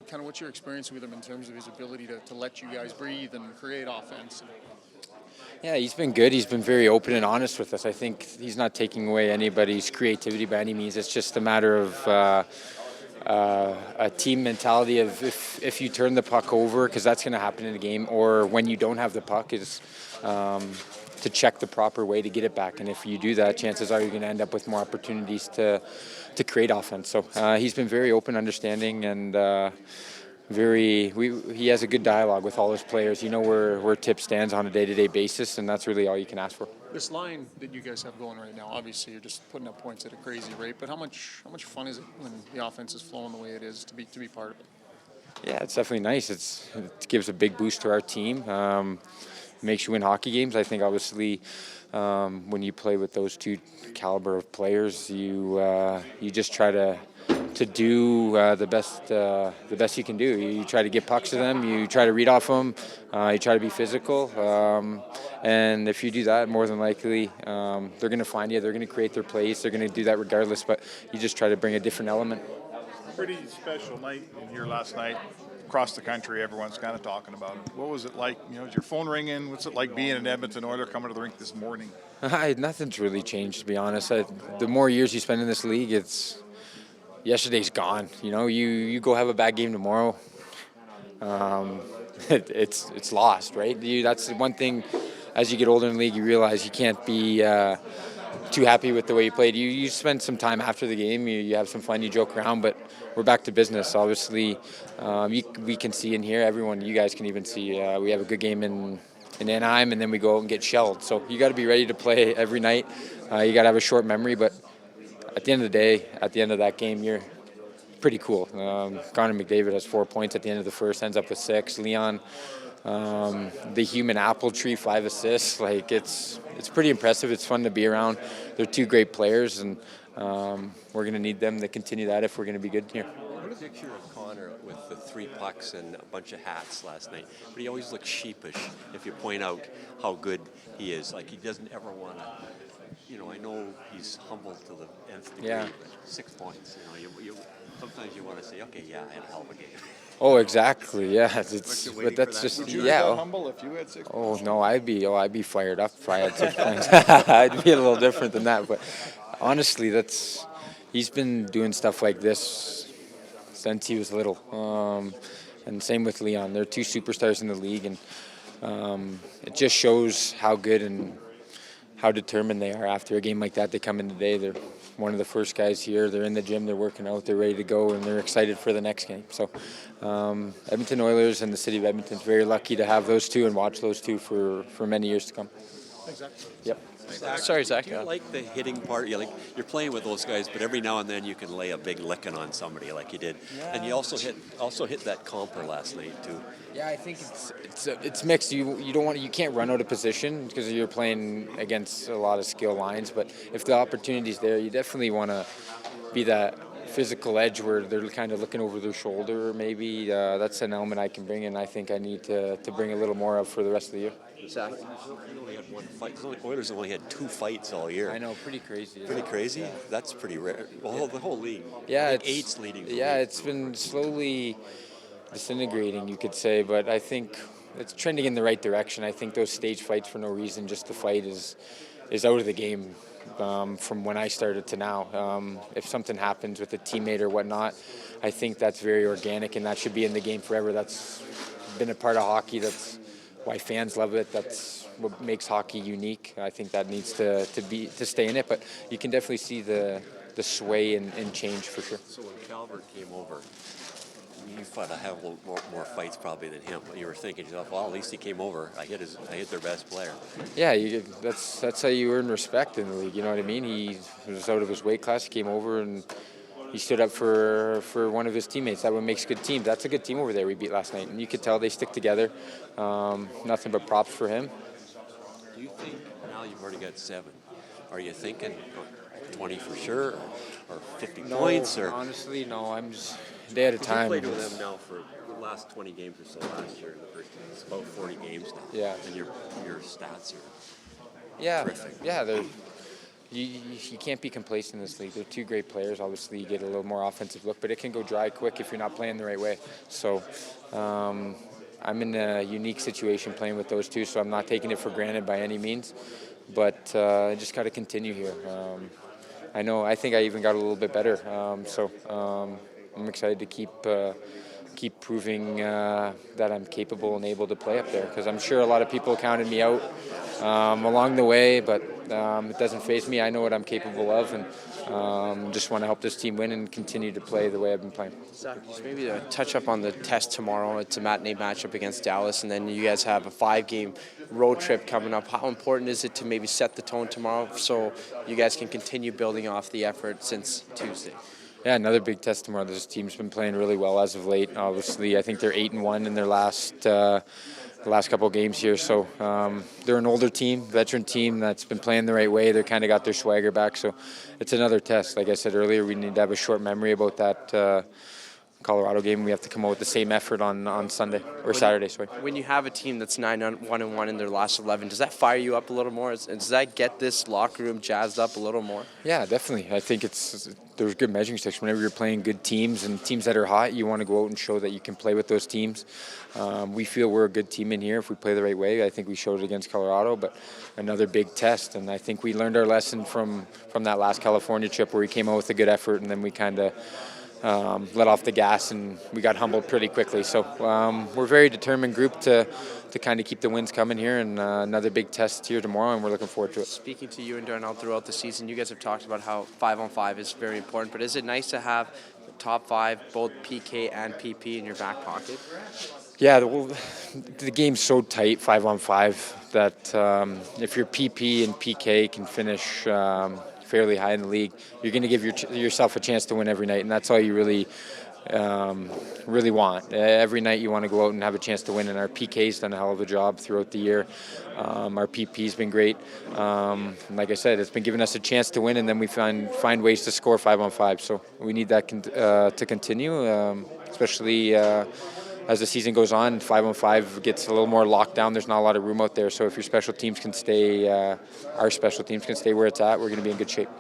kind of what's your experience with him in terms of his ability to let you guys breathe and create offense? Yeah, he's been good. He's been very open and honest with us. I think he's not taking away anybody's creativity by any means. It's just a matter of a team mentality of if you turn the puck over, because that's going to happen in a game, or when you don't have the puck, is to check the proper way to get it back. And if you do that, chances are you're going to end up with more opportunities to create offense. So he's been very open, understanding, and he has a good dialogue with all his players. You know where Tip stands on a day-to-day basis, and that's really all you can ask for. This line that you guys have going right now, obviously you're just putting up points at a crazy rate, but how much fun is it when the offense is flowing the way it is to be part of it? Yeah, it's definitely nice. It gives a big boost to our team. Makes you win hockey games. I think obviously when you play with those two caliber of players, you just try to do the best you can do. You try to get pucks to them. You try to read off them. You try to be physical. And if you do that, more than likely they're going to find you. They're going to create their plays. They're going to do that regardless. But you just try to bring a different element. Pretty special night in here last night. Across the country, everyone's kind of talking about it. What was it like? Is your phone ringing? What's it like being an Edmonton Oiler coming to the rink this morning? Nothing's really changed, to be honest. The more years you spend in this league, yesterday's gone. You go have a bad game tomorrow, it's lost, right? That's the one thing. As you get older in the league, you realize you can't be too happy with the way you played. You spend some time after the game, you have some fun, you joke around, but we're back to business. Obviously, we can see in here, you guys can even see, we have a good game in Anaheim, and then we go out and get shelled. So you got to be ready to play every night. You got to have a short memory, but at the end of the day, at the end of that game, you're pretty cool. Connor McDavid has 4 points at the end of the first, ends up with 6. Leon, the human apple tree, 5 assists. It's pretty impressive. It's fun to be around. They're two great players, and we're going to need them to continue that if we're going to be good here. What a picture of Connor with the 3 pucks and a bunch of hats last night. But he always looks sheepish if you point out how good he is. Like, he doesn't ever want to, I know he's humble to the nth degree, Yeah. but 6 points, sometimes you want to say, okay, yeah, I had a hell of a game. Oh, exactly. Yeah, but that's just Would you yeah. be humble if you had 6 points? Oh no, I'd be fired up if I had 6 points. I'd be a little different than that. But honestly, he's been doing stuff like this since he was little. And same with Leon. They're 2 superstars in the league, and it just shows how good and how determined they are. After a game like that, they come in today. They're one of the first guys here. They're in the gym. They're working out. They're ready to go, and they're excited for the next game. So, Edmonton Oilers and the city of Edmonton's very lucky to have those two and watch those two for many years to come. Exactly. Yep. Sorry, Zach. Do you like the hitting part? You're playing with those guys, but every now and then you can lay a big licking on somebody like you did. Yeah. And you also hit that comper last night too. Yeah, I think it's mixed. You can't run out of position because you're playing against a lot of skill lines. But if the opportunity's there, you definitely want to be that physical edge where they're kind of looking over their shoulder. Maybe that's an element I can bring, and I think I need to bring a little more of for the rest of the year. Zach. You only had 1 fight. The Oilers only had 2 fights all year. I know, pretty crazy. Pretty crazy? Yeah. That's pretty rare. Well, the whole league. Yeah, eight's leading. Yeah, it's been slowly disintegrating, you could say, but I think it's trending in the right direction. I think those stage fights for no reason, just to fight, is out of the game from when I started to now. If something happens with a teammate or whatnot, I think that's very organic, and that should be in the game forever. That's been a part of hockey. That's why fans love it. That's what makes hockey unique. I think that needs to stay in it, but you can definitely see the sway and change for sure. So when Calvert came over, you thought I have a little more fights probably than him. You were thinking to yourself, well, at least he came over. I hit their best player. Yeah, that's how you earn respect in the league. You know what I mean? He was out of his weight class. He came over and he stood up for one of his teammates. That what makes good teams. That's a good team over there we beat last night, and you could tell they stick together. Nothing but props for him. Do you think now you've already got 7? Are you thinking 20 for sure, or 50 points? Or honestly, no. I'm just day at a time. You played with them now for the last 20 games or so last year in the first game. It's about 40 games now. Yeah. And your stats are yeah terrific. yeah you can't be complacent in this league. They're two great players. Obviously, you get a little more offensive look, but it can go dry quick if you're not playing the right way. So I'm in a unique situation playing with those two, so I'm not taking it for granted by any means. But I just got to continue here. I think I even got a little bit better. I'm excited to keep proving that I'm capable and able to play up there, because I'm sure a lot of people counted me out along the way, but it doesn't faze me. I know what I'm capable of, and just want to help this team win and continue to play the way I've been playing. Zach, just maybe to touch up on the test tomorrow. It's a matinee matchup against Dallas, and then you guys have a 5-game road trip coming up. How important is it to maybe set the tone tomorrow so you guys can continue building off the effort since Tuesday? Yeah, another big test tomorrow. This team's been playing really well as of late. Obviously, I think they're 8-1 in their last couple of games here. So they're an older team, veteran team that's been playing the right way. They kind of got their swagger back. So it's another test. Like I said earlier, we need to have a short memory about that Colorado game. We have to come out with the same effort on Sunday or Saturday. Sorry. When you have a team that's 9-1 in their last 11, does that fire you up a little more? Does that get this locker room jazzed up a little more? Yeah, definitely. I think there's good measuring sticks. Whenever you're playing good teams and teams that are hot, you want to go out and show that you can play with those teams. We feel we're a good team in here if we play the right way. I think we showed it against Colorado, but another big test. And I think we learned our lesson from that last California trip where we came out with a good effort, and then we kind of let off the gas, and we got humbled pretty quickly. So we're a very determined group to kind of keep the wins coming here, and another big test here tomorrow, and we're looking forward to it. Speaking to you and Darnell throughout the season, you guys have talked about how 5-on-5 is very important, but is it nice to have the top 5, both PK and PP, in your back pocket? Yeah, the game's so tight, 5-on-5, that if your PP and PK can finish fairly high in the league, you're going to give yourself a chance to win every night, and that's all you really want. Every night you want to go out and have a chance to win, and our PK's done a hell of a job throughout the year. Our PP's been great. Like I said, it's been giving us a chance to win, and then we find ways to score 5-on-5. So we need that to continue, especially as the season goes on. 5-on-5 gets a little more locked down. There's not a lot of room out there. So if your special teams can stay, our special teams can stay where it's at, we're going to be in good shape.